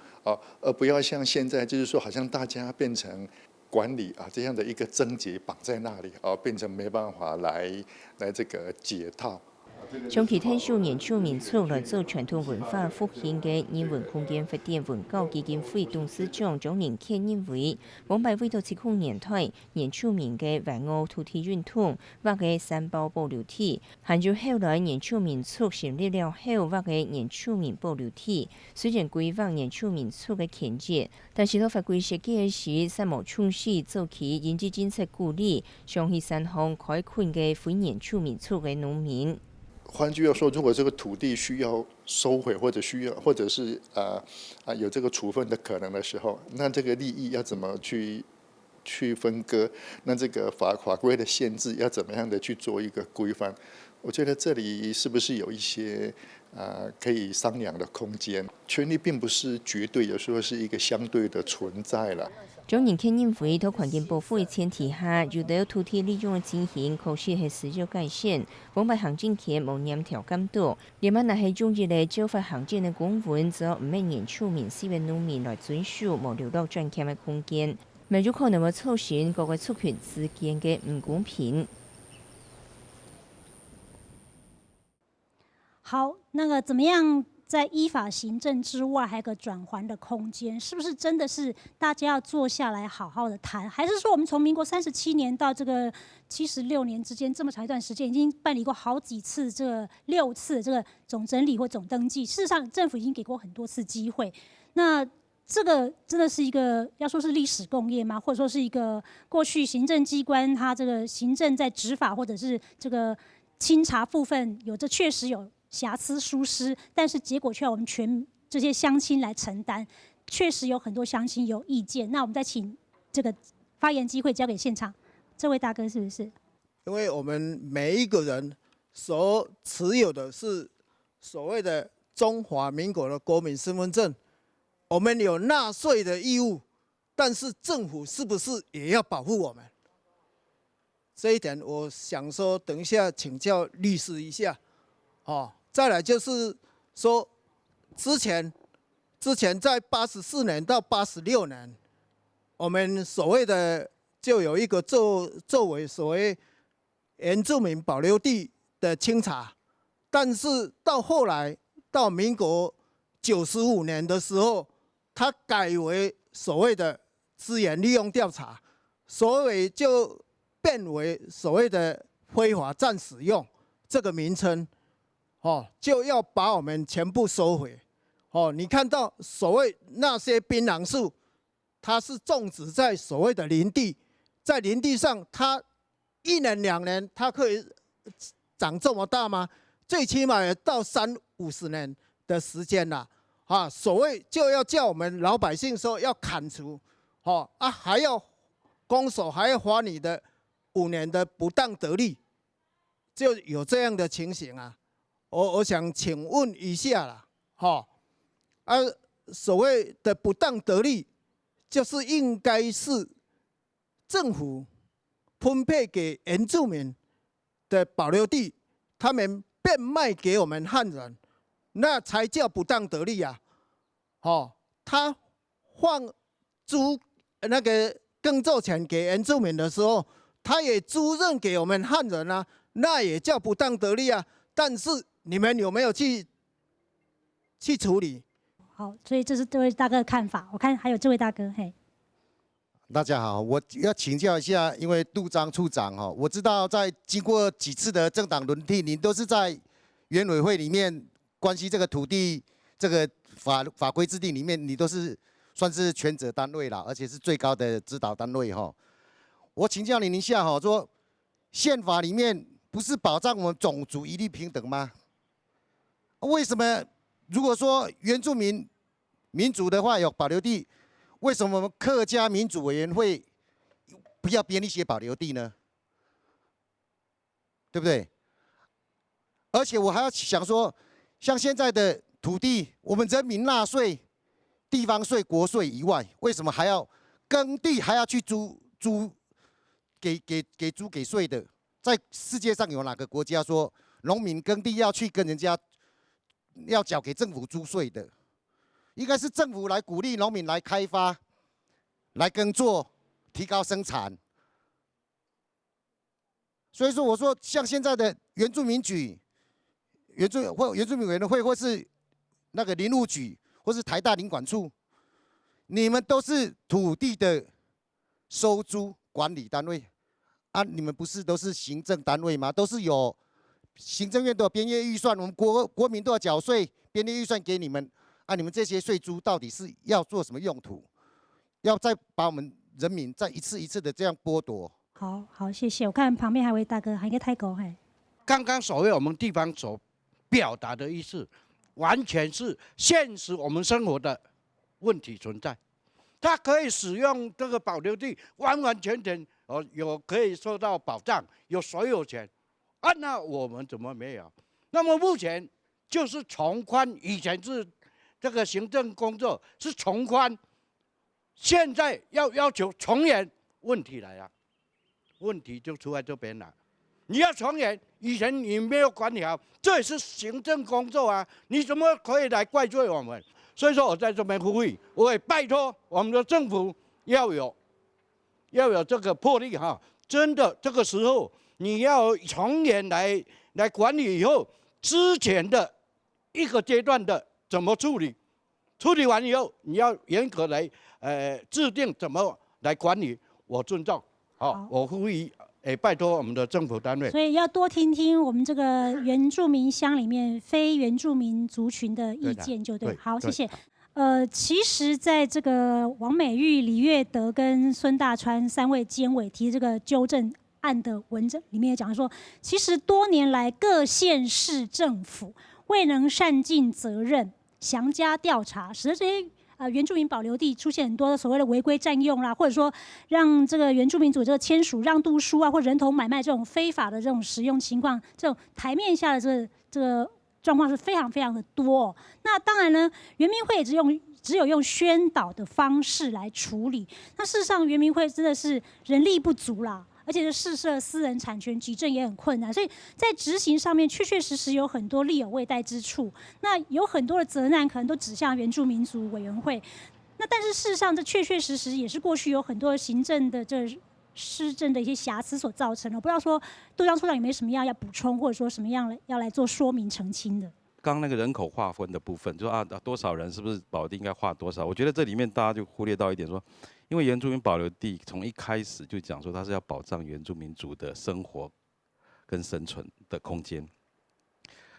而不要像现在就是说，好像大家变成管理这样的一个症结绑在那里变成没办法来这个解套。长期探索原住民族来做传统文化复兴的人文空间发展文教基金会董事长钟仁谦认为，往摆为到70年代原住民的玩偶土地运动或个三包保留体，含住后来原住民族成立了后或个原住民保留体，虽然规范原住民族的权益，但是在法规设计的时，三无充实做起人治政策鼓励，上去三方开垦的非原住民族的农民。换句话说，如果这个土地需要收回或者或者是有这个处分的可能的时候，那这个利益要怎么去分割？那这个法规的限制要怎么样的去做一个规范？我觉得这里是不是有一些可以商量的空间？权利并不是绝对，有时候是一个相对的存在了。钟仁谦认为，在环境保护的前提下，遇到土地利用的情形，确实是需要改善。往摆行政权无严调监督，另外若是中日的照法行政的公文，则唔免原住民私人农民来遵守，无留到专欠的空间，咪有可能会造成各个族群之间的唔公平。好，那个怎么样？在依法行政之外，还有个转圜的空间，是不是真的是大家要坐下来好好的谈？还是说我们从民国37年到这个76年之间这么长一段时间，已经办理过好几次这个6次这个总整理或总登记？事实上，政府已经给过很多次机会。那这个真的是一个要说是历史共业吗？或者说是一个过去行政机关它这个行政在执法或者是这个清查部分确实有瑕疵疏失，但是结果却要我们全这些乡亲来承担，确实有很多乡亲有意见。那我们再请这个发言机会交给现场这位大哥，是不是？因为我们每一个人所持有的是所谓的中华民国的国民身份证，我们有纳税的义务，但是政府是不是也要保护我们？这一点我想说，等一下请教律师一下。再来就是说，之前在84年到86年，我们所谓的就有一个作为所谓原住民保留地的清查，但是到后来到民国95年的时候，它改为所谓的资源利用调查，所以就变为所谓的非法占使用这个名称。就要把我们全部收回。你看到所谓那些槟榔树，它是种植在所谓的林地，在林地上，它1年2年，它可以长这么大吗？最起码也到30-50年的时间了。所谓就要叫我们老百姓说要砍除，还要公所还要罚你的5年的不当得利，就有这样的情形啊。我想请问一下啦，所谓的不当得利，就是应该是政府分配给原住民的保留地，他们变卖给我们汉人，那才叫不当得利啊！他放租那个耕作权给原住民的时候，他也租赁给我们汉人啊，那也叫不当得利啊！但是你们有没有去处理？好，所以这是这位大哥的看法。我看还有这位大哥，嘿。大家好，我要请教一下，因为杜章处长我知道在经过几次的政党轮替，您都是在原委会里面关系这个土地这个法规制定里面，你都是算是权责单位啦，而且是最高的指导单位我请教您一下说宪法里面不是保障我们种族一律平等吗？为什么如果说原住民族的话有保留地，为什么我们客家民主委员会不要编一些保留地呢？对不对？而且我还要想说，像现在的土地，我们人民纳税、地方税、国税以外，为什么还要耕地还要去租给税的？在世界上有哪个国家说农民耕地要去跟人家要缴给政府租税的？应该是政府来鼓励农民来开发、来耕作、提高生产。所以说，我说像现在的原住民局，原住民委员会，或是那个林务局，或是台大林管处，你们都是土地的收租管理单位啊，你们不是都是行政单位吗？都是有行政院都有编列预算，我们国民都要缴税，编列预算给你们啊，你们这些税租到底是要做什么用途？要再把我们人民再一次一次的这样剥夺？好，谢谢。我看旁边还有位大哥，还有一个泰国，嘿。刚刚所谓我们地方所表达的意思，完全是现实我们生活的问题存在。它可以使用这个保留地，完完全全有可以受到保障，有所有权。啊，那我们怎么没有？那么目前就是从宽，以前是这个行政工作是从宽，现在要求从严，问题来了，问题就出在这边了。你要从严，以前你没有管理好，这也是行政工作啊，你怎么可以来怪罪我们？所以说我在这边呼吁，我也拜托我们的政府要有这个魄力哈，真的这个时候你要从严来管理，以后之前的一个阶段的怎么处理，处理完以后你要严格来制定怎么来管理，我尊重。好，我呼吁。拜托我们的政府单位，所以要多听听我们这个原住民乡里面非原住民族群的意见，就对。好，谢谢。其实在这个王美玉、李月德跟孙大川3位监委提这个纠正案的文章里面也讲说，其实多年来各县市政府未能善尽责任，详加调查，使得这些原住民保留地出现很多所谓的违规占用啦，或者说让这个原住民族这个签署让渡书啊，或人头买卖这种非法的这种使用情况，这种台面下的这个状况是非常非常的多。那当然呢，原民会也只有用宣导的方式来处理。那事实上，原民会真的是人力不足啦。而且是事涉私人产权，举证也很困难，所以在执行上面确确实实有很多力有未逮之处。那有很多的责难可能都指向原住民族委员会。那但是事实上，这确确实实也是过去有很多行政的施政的一些瑕疵所造成的。我不知道说杜江处长有没有什么样要补充，或者说什么样要来做说明澄清的。刚那个人口划分的部分，就多少人是不是保留地应该划多少？我觉得这里面大家就忽略到一点说。因为原住民保留地从一开始就讲说，它是要保障原住民族的生活跟生存的空间。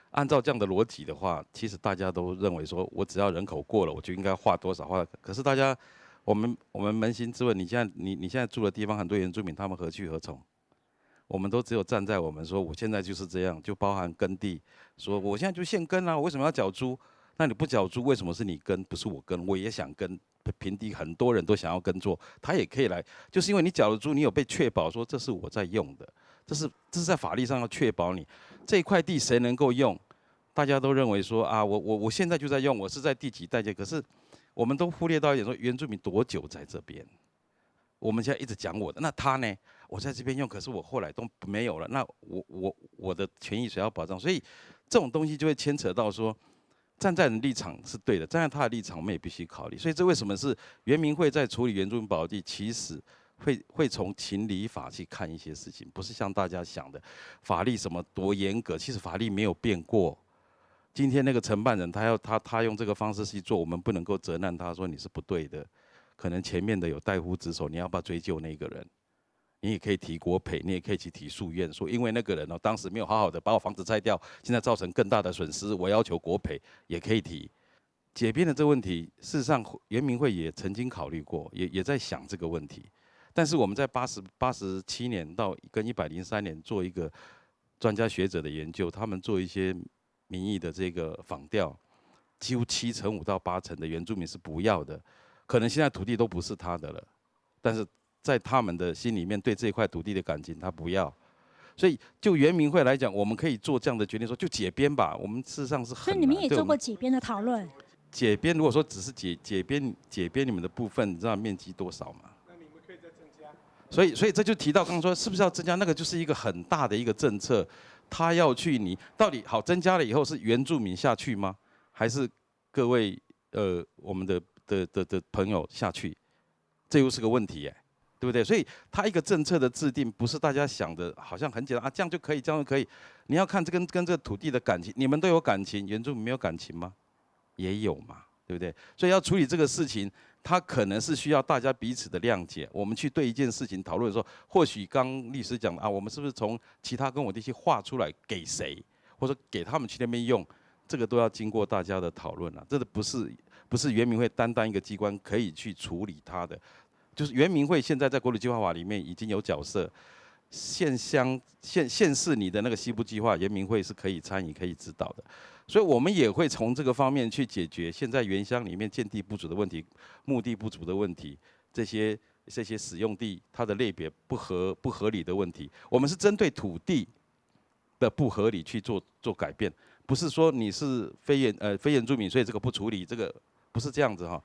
按照这样的逻辑的话，其实大家都认为说，我只要人口过了，我就应该划多少划。可是大家，我们扪心自问，你现在住的地方，很多原住民他们何去何从？我们都只有站在我们说，我现在就是这样，就包含耕地，说我现在就现耕啊，我为什么要缴租？那你不缴租，为什么是你耕，不是我耕？我也想耕。平地很多人都想要耕作，他也可以来，就是因为你缴了租，你有被确保说这是我在用的，这是在法律上要确保你这一块地谁能够用，大家都认为说啊，我现在就在用，我是在第几代界，可是我们都忽略到一点说原住民多久在这边，我们现在一直讲我的，那他呢？我在这边用，可是我后来都没有了，那我的权益谁要保障？所以这种东西就会牵扯到说。站在人立场是对的，站在他的立场我们也必须考虑。所以这为什么是原民会在处理原住民保留地，其实会从情理法去看一些事情，不是像大家想的法律什么多严格，其实法律没有变过。今天那个承办人他用这个方式去做，我们不能够责难他说你是不对的，可能前面的有代夫职守，你要不要追究那个人？你也可以提国赔，你也可以去提诉愿，说因为那个人当时没有好好的把我房子拆掉，现在造成更大的损失，我要求国赔，也可以提。解编的这个问题，事实上原民会也曾经考虑过，也在想这个问题。但是我们在87年到跟103年做一个专家学者的研究，他们做一些民意的这个访调，几乎75%到80%的原住民是不要的，可能现在土地都不是他的了，但是。在他们的心里面，对这块土地的感情，他不要，所以就原民会来讲，我们可以做这样的决定，说就解编吧。我们事实上是很难。所以你们也做过解编的讨论。解编如果说只是解编你们的部分，你知道面积多少吗？那你们可以再增加。所以这就提到刚刚说，是不是要增加？那个就是一个很大的一个政策，他要去你到底好增加了以后是原住民下去吗？还是各位我们的朋友下去？这又是个问题耶。对不对？所以它一个政策的制定，不是大家想的好像很简单啊，这样就可以，这样就可以。你要看这跟这个土地的感情，你们都有感情，原住民没有感情吗？也有嘛，对不对？所以要处理这个事情，它可能是需要大家彼此的谅解。我们去对一件事情讨论的时候，或许刚律师讲啊，我们是不是从其他跟我地区划出来给谁，或者给他们去那边用，这个都要经过大家的讨论啊。这个不是原民会单单一个机关可以去处理它的。就是原民会现在在国土计划法里面已经有角色，县市你的那个西部计划，原民会是可以参与、可以指导的。所以我们也会从这个方面去解决现在原乡里面建地不足的问题、牧地不足的问题，这些使用地它的类别不合理的问题。我们是针对土地的不合理去做改变，不是说你是非原住民，所以这个不处理，这个不是这样子哈。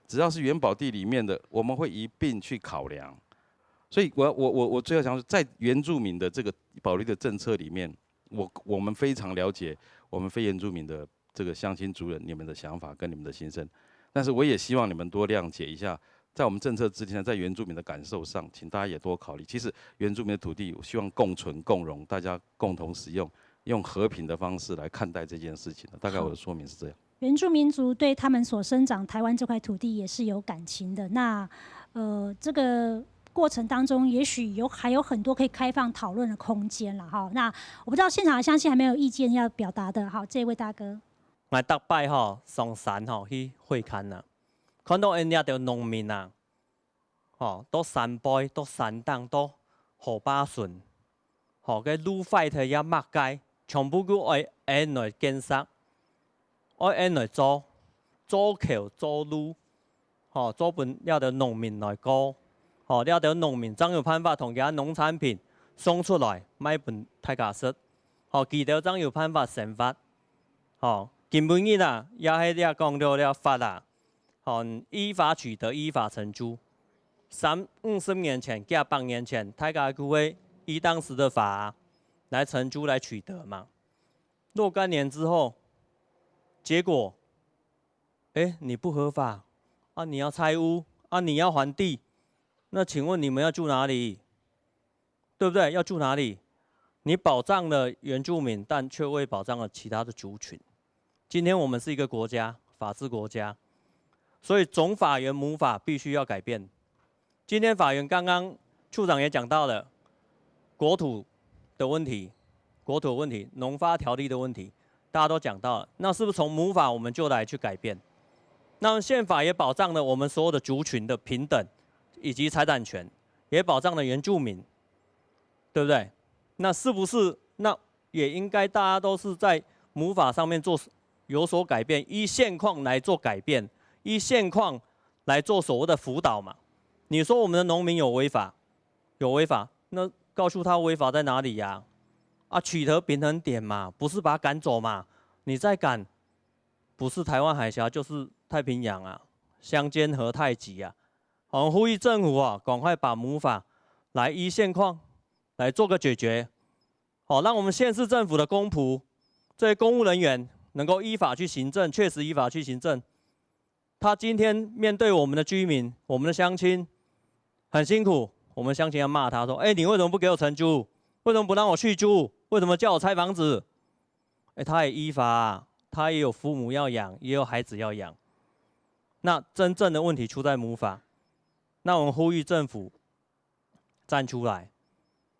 只要是原保地里面的，我们会一并去考量。所以我最后想说，在原住民的这个保留的政策里面，我们非常了解我们非原住民的这个乡亲族人你们的想法跟你们的心声，但是我也希望你们多谅解一下，在我们政策制定上，在原住民的感受上，请大家也多考虑。其实原住民的土地，我希望共存共荣，大家共同使用，用和平的方式来看待这件事情。大概我的说明是这样。原住民族对他们所生长台湾这块土地也是有感情的。那这个过程当中，也许还有很多可以开放讨论的空间了哈。那我不知道现场的乡亲还没有意见要表达的，好，这位大哥。我逐摆吼上山吼去会勘啊，看到因遐着农民啊，吼都山背、都山洞、都河巴顺，吼个愈快摕遐擘街，全部佮爱按来建设。我按来做口做路，吼做本了着农民来过，吼了着农民怎有办法同佮农产品送出来卖本大家食，吼记得怎有办法生发，吼根本日啊，也迄了讲到了法啊，吼依法取得，依法承租。50年前、100年前，大家就会依当时的法来承租来取得嘛。若干年之后。结果，你不合法啊！你要拆屋啊！你要还地，那请问你们要住哪里？对不对？要住哪里？你保障了原住民，但却未保障了其他的族群。今天我们是一个国家，法治国家，所以总法源母法必须要改变。今天法源刚刚处长也讲到了国土的问题，农发条例的问题。大家都讲到了，那是不是从母法我们就来去改变？那宪法也保障了我们所有的族群的平等以及财产权，也保障了原住民，对不对？那是不是那也应该大家都是在母法上面有所改变，依现况来做改变，依现况来做所谓的辅导嘛？你说我们的农民有违法，那告诉他违法在哪里呀？取得平衡点嘛，不是把他赶走嘛？你再赶，不是台湾海峡就是太平洋啊，相间和太极啊。我们呼吁政府啊，赶快把母法来依现况来做个解决，好，让我们县市政府的公仆这些公务人员能够依法去行政，确实依法去行政。他今天面对我们的居民、我们的乡亲很辛苦，我们乡亲要骂他说：“你为什么不给我承租？为什么不让我续租？为什么叫我拆房子？”他也依法，他也有父母要养，也有孩子要养。那真正的问题出在母法。那我们呼吁政府站出来，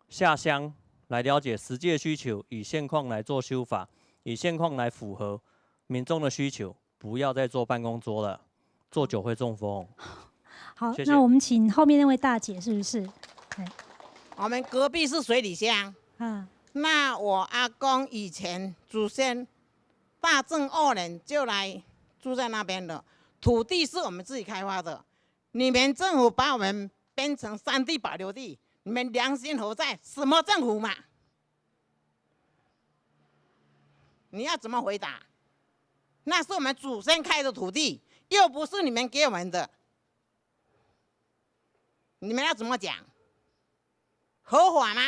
下乡来了解实际的需求，以现况来做修法，以现况来符合民众的需求，不要再做办公桌了，做久会中风。好，谢谢。那我们请后面那位大姐，是不是？我们隔壁是水里乡，那我阿公以前祖先大正2年就来住在那边了，土地是我们自己开发的，你们政府把我们变成山地保留地，你们良心何在？什么政府嘛？你要怎么回答？那是我们祖先开的土地，又不是你们给我们的，你们要怎么讲？合法吗？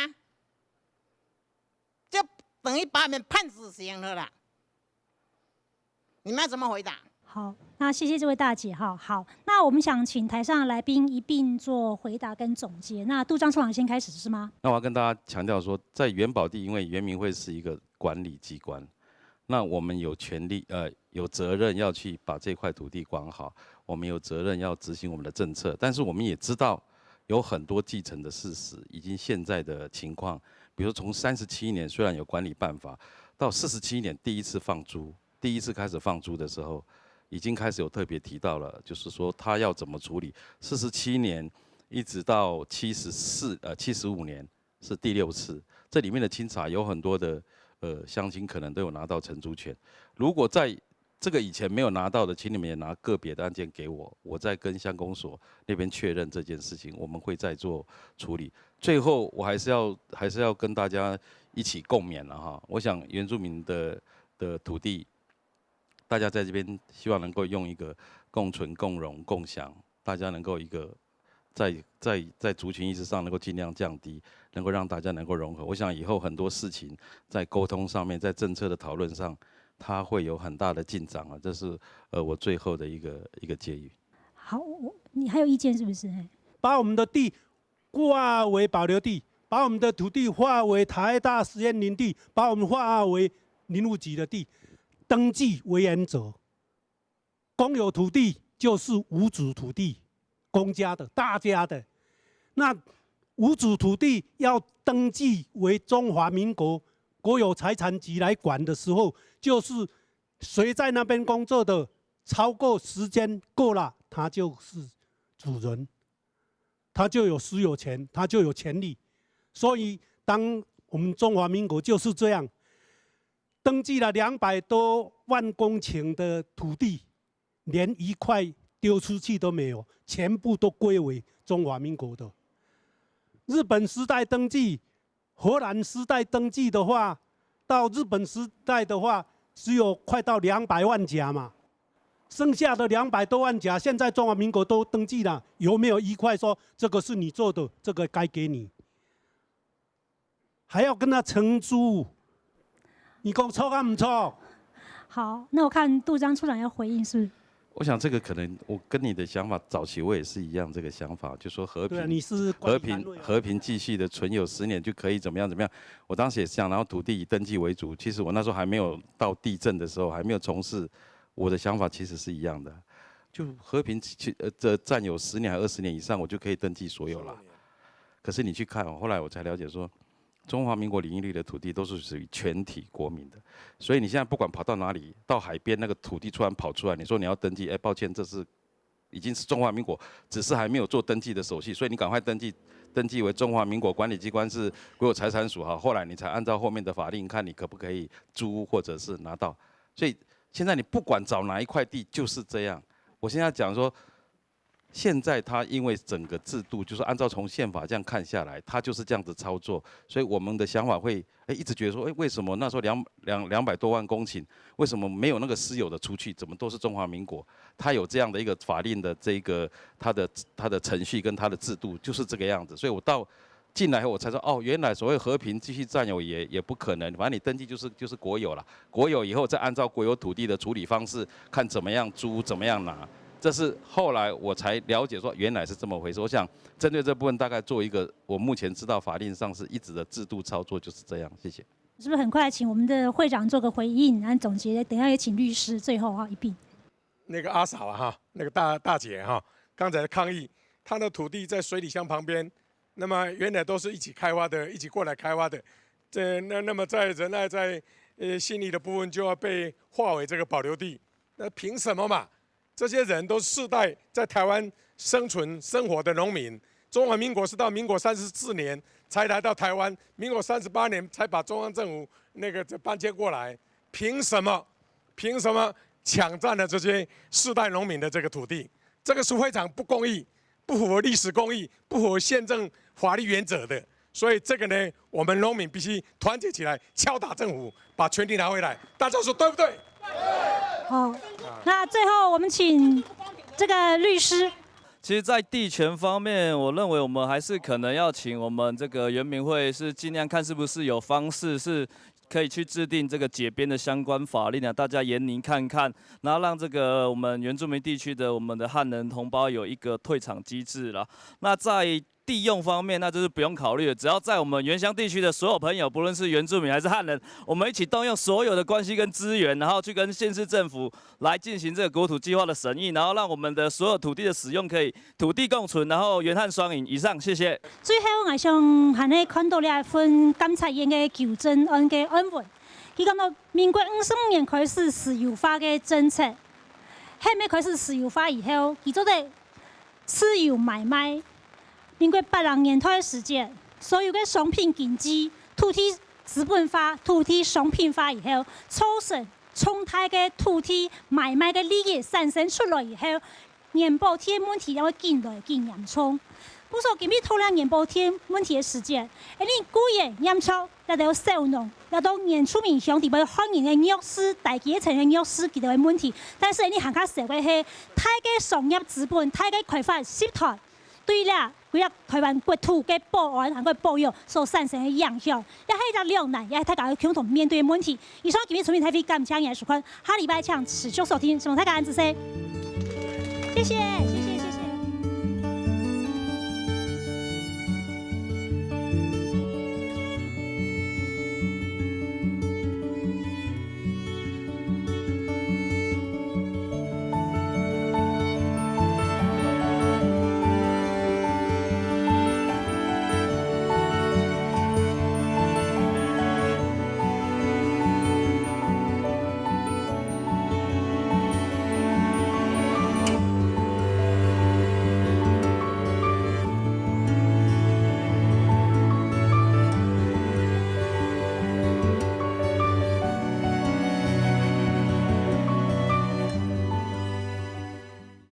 就等于把你们判死刑了啦！你们要怎么回答？好，那谢谢这位大姐哈。好，那我们想请台上的来宾一并做回答跟总结。那杜章处长先开始是吗？那我要跟大家强调说，在原保地，因为原民会是一个管理机关，那我们有权利有责任要去把这块土地管好，我们有责任要执行我们的政策，但是我们也知道有很多继承的事实，以及现在的情况，比如说从37年虽然有管理办法，到47年第一次开始放租的时候，已经开始有特别提到了，就是说他要怎么处理。47年一直到75年是第6次，这里面的清查有很多的乡亲可能都有拿到承租权。如果在这个以前没有拿到的，请你们也拿个别的案件给我，我再跟乡公所那边确认这件事情，我们会再做处理。最后我还是要跟大家一起共勉了哈。我想原住民的土地，大家在这边希望能够用一个共存、共荣、共享，大家能够一个在族群意识上能够尽量降低，能够让大家能够融合。我想以后很多事情在沟通上面，在政策的讨论上，它会有很大的进展啊。这是我最后的一个建议。好，你还有意见是不是？把我们的地划为保留地，把我们的土地划为台大实验林地，把我们划为林务局的地，登记为原则。公有土地就是无主土地，公家的、大家的。那无主土地要登记为中华民国国有财产局来管的时候，就是谁在那边工作的，超过时间够了，他就是主人，他就有私有权，他就有权利。所以，当我们中华民国就是这样，登记了200多万公顷的土地，连一块丢出去都没有，全部都归为中华民国的。日本时代登记，荷兰时代登记的话，到日本时代的话，只有快到200万甲嘛，剩下的200多万甲，现在中华民国都登记了，有没有一块说这个是你做的，这个该给你？还要跟他承租，你讲错啊不错？好，那我看杜章处长要回应是不是？我想这个可能我跟你的想法早期我也是一样，这个想法就说和平，你是和平继续的存有10年就可以怎么样怎么样。我当时也是这样，然后土地以登记为主。其实我那时候还没有到地震的时候，还没有从事，我的想法其实是一样的，就和平占有10年还20年以上，我就可以登记所有了。可是你去看，后来我才了解说，中华民国领域里的土地都是属于全体国民的，所以你现在不管跑到哪里，到海边那个土地突然跑出来，你说你要登记，抱歉，这是已经是中华民国，只是还没有做登记的手续，所以你赶快登记为中华民国管理机关是国有财产署哈，后来你才按照后面的法令看你可不可以租或者是拿到，所以现在你不管找哪一块地就是这样。我现在讲说，现在它因为整个制度就是按照从宪法这样看下来，它就是这样子操作，所以我们的想法会一直觉得说，为什么那时候200多万公顷，为什么没有那个私有的出去，怎么都是中华民国？它有这样的一个法令的这个它的程序跟它的制度就是这个样子，所以我到进来后我才说，哦，原来所谓和平继续占有也不可能，反正你登记就是国有了，国有以后再按照国有土地的处理方式，看怎么样租怎么样拿。这是后来我才了解说原来是这么回事。我想针对这部分大概做一个我目前知道法令上是一直的制度操作就是这样。谢谢。是不是很快请我们的会长做个回应，然后总结？等一下也请律师最后一并。那个阿嫂啊哈，那个大姐哈，刚才的抗议，她的土地在水里乡旁边，那么原来都是一起开发的，一起过来开发的，那么在仁爱在信义的部分就要被划为这个保留地，那凭什么嘛？这些人都世代在台湾生活的农民。中华民国是到民国34年才来到台湾，民国38年才把中央政府搬迁过来。凭什么抢占了这些世代农民的这个土地？这个是非常不公义、不符合历史公义、不符合宪政法律原则的。所以这个呢，我们农民必须团结起来，敲打政府，把权力拿回来。大家说对不对？好，那最后我们请这个律师。其实，在地权方面，我认为我们还是可能要请我们这个原民会是尽量看是不是有方式是可以去制定这个解编的相关法令啊，大家研拟看看，然后让这个我们原住民地区的我们的汉人同胞有一个退场机制啦。那在地用方面，那就是不用考虑了，只要在我们原乡地区的所有朋友，不论是原住民还是汉人，我们一起动用所有的关系跟资源，然后去跟县市政府来进行这个国土计划的审议，然后让我们的所有土地的使用可以土地共存，然后原汉双赢。以上，谢谢。最后，我想还咧看到了一份监察院的纠正案的案文，佢讲到民国55年开始私有化的政策，喺咩开始私有化以后，佢做的私有买卖。民国80年代的时间，所有的商品经济、土地资本化、土地商品化以后，造成重大的土地买卖的利益产生出来以后，年补贴问题也会更来更严重。不说今日讨论年补贴问题的时间，你固然严重，那到小农，那到原住民乡地边欢迎的弱势、大基层的弱势其他的问题，但是你行较社会是大嘅商业资本、大嘅开发集团。对啦，规个台湾国土嘅保安和个保育所产生的影响，也系一个两难，也系大家共同面对的问题。以上今日全面台非感谢也收看，下礼拜请持续收听，希望大家支持，谢谢。